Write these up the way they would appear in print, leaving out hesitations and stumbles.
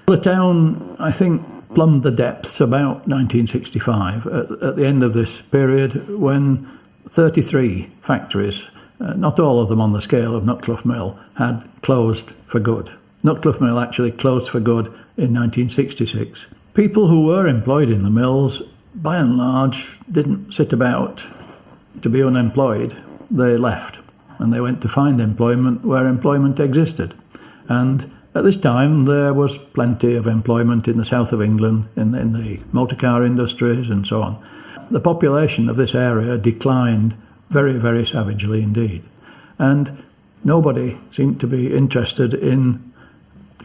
The town, I think, plumbed the depths about 1965, at the end of this period, when 33 factories, not all of them on the scale of Nutclough Mill, had closed for good. Nutclough Mill actually closed for good in 1966. People who were employed in the mills, by and large, didn't sit about to be unemployed. They left, and they went to find employment where employment existed. And at this time, there was plenty of employment in the south of England, in the motor car industries and so on. The population of this area declined very, very savagely indeed. And nobody seemed to be interested in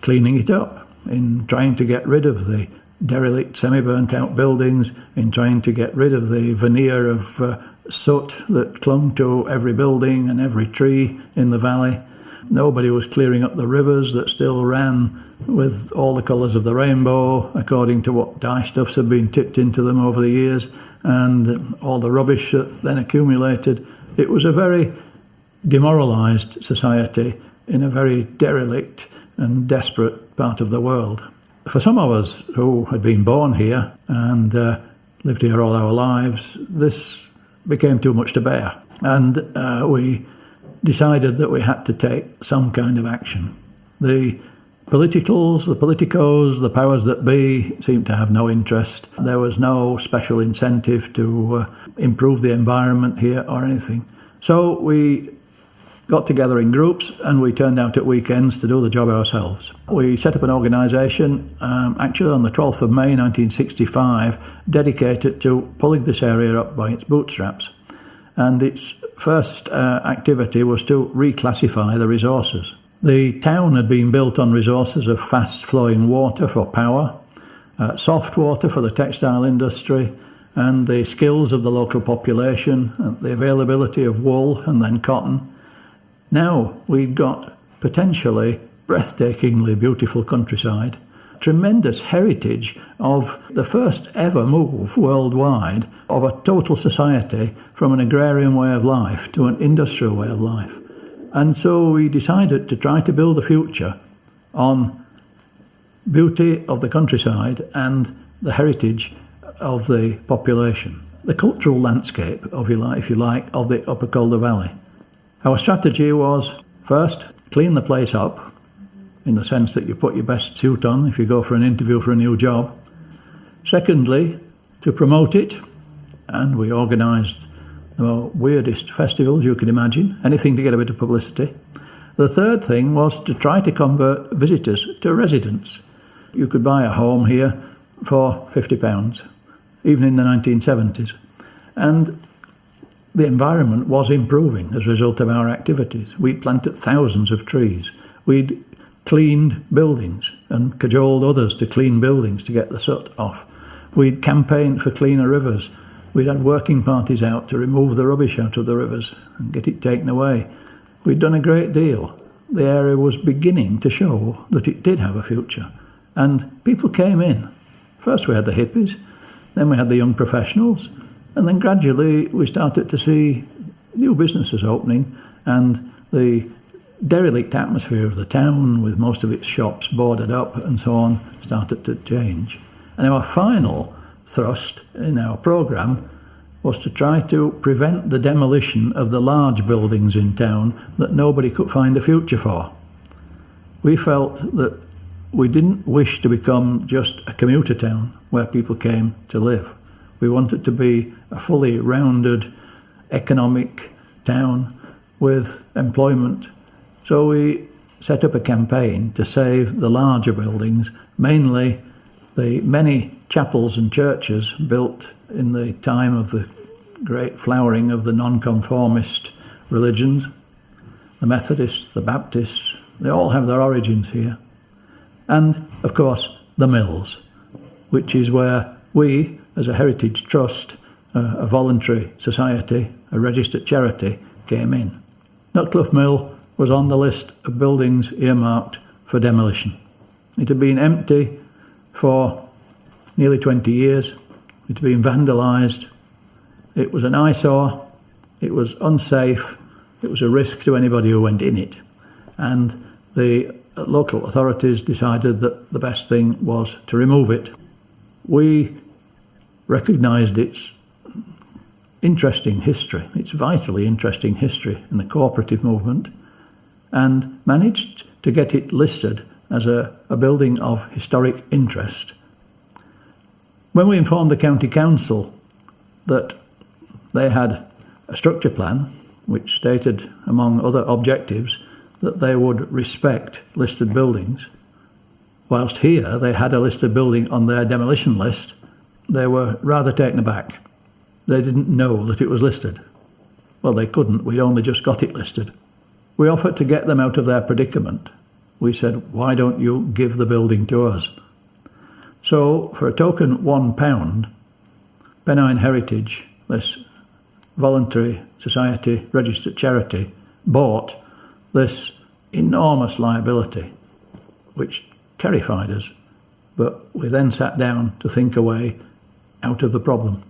cleaning it up, in trying to get rid of the derelict, semi-burnt-out buildings, in trying to get rid of the veneer of soot that clung to every building and every tree in the valley. Nobody was clearing up the rivers that still ran with all the colours of the rainbow, according to what dyestuffs had been tipped into them over the years, and all the rubbish that then accumulated. It was a very demoralised society in a very derelict and desperate part of the world. For some of us who had been born here and lived here all our lives, this became too much to bear, and we decided that we had to take some kind of action. The politicals, the politicos, the powers that be seemed to have no interest. There was no special incentive to improve the environment here or anything. So we got together in groups and we turned out at weekends to do the job ourselves. We set up an organisation, actually on the 12th of May 1965, dedicated to pulling this area up by its bootstraps. And its first activity was to reclassify the resources. The town had been built on resources of fast-flowing water for power, soft water for the textile industry, and the skills of the local population, and the availability of wool and then cotton. Now we'd got potentially breathtakingly beautiful countryside, tremendous heritage of the first ever move worldwide of a total society from an agrarian way of life to an industrial way of life. And so we decided to try to build a future on beauty of the countryside and the heritage of the population, the cultural landscape, if you like, of the Upper Calder Valley. Our strategy was, first, clean the place up, in the sense that you put your best suit on if you go for an interview for a new job. Secondly, to promote it, and we organised the weirdest festivals you could imagine, anything to get a bit of publicity. The third thing was to try to convert visitors to residents. You could buy a home here for £50, even in the 1970s. And the environment was improving as a result of our activities. We'd planted thousands of trees. We'd cleaned buildings and cajoled others to clean buildings to get the soot off. We'd campaigned for cleaner rivers. We'd had working parties out to remove the rubbish out of the rivers and get it taken away. We'd done a great deal. The area was beginning to show that it did have a future. And people came in. First we had the hippies, then we had the young professionals, and then gradually we started to see new businesses opening, and the derelict atmosphere of the town, with most of its shops boarded up and so on, started to change. And our final thrust in our programme was to try to prevent the demolition of the large buildings in town that nobody could find a future for. We felt that we didn't wish to become just a commuter town where people came to live. We wanted to be a fully rounded economic town with employment. So we set up a campaign to save the larger buildings, mainly the many chapels and churches built in the time of the great flowering of the nonconformist religions. The Methodists, the Baptists, they all have their origins here. And, of course, the mills, which is where we, as a heritage trust, a voluntary society, a registered charity, came in. Nutclough Mill was on the list of buildings earmarked for demolition. It had been empty for nearly 20 years. It had been vandalised. It was an eyesore. It was unsafe. It was a risk to anybody who went in it. And the local authorities decided that the best thing was to remove it. We recognised its interesting history, its vitally interesting history in the cooperative movement, and managed to get it listed as a building of historic interest. When we informed the county council that they had a structure plan which stated, among other objectives, that they would respect listed buildings, whilst here they had a listed building on their demolition list, they were rather taken aback. They didn't know that it was listed. Well, they couldn't. We'd only just got it listed. We offered to get them out of their predicament. We said, why don't you give the building to us? So, for a token £1, Pennine Heritage, this voluntary society, registered charity, bought this enormous liability, which terrified us. But we then sat down to think a way out of the problem.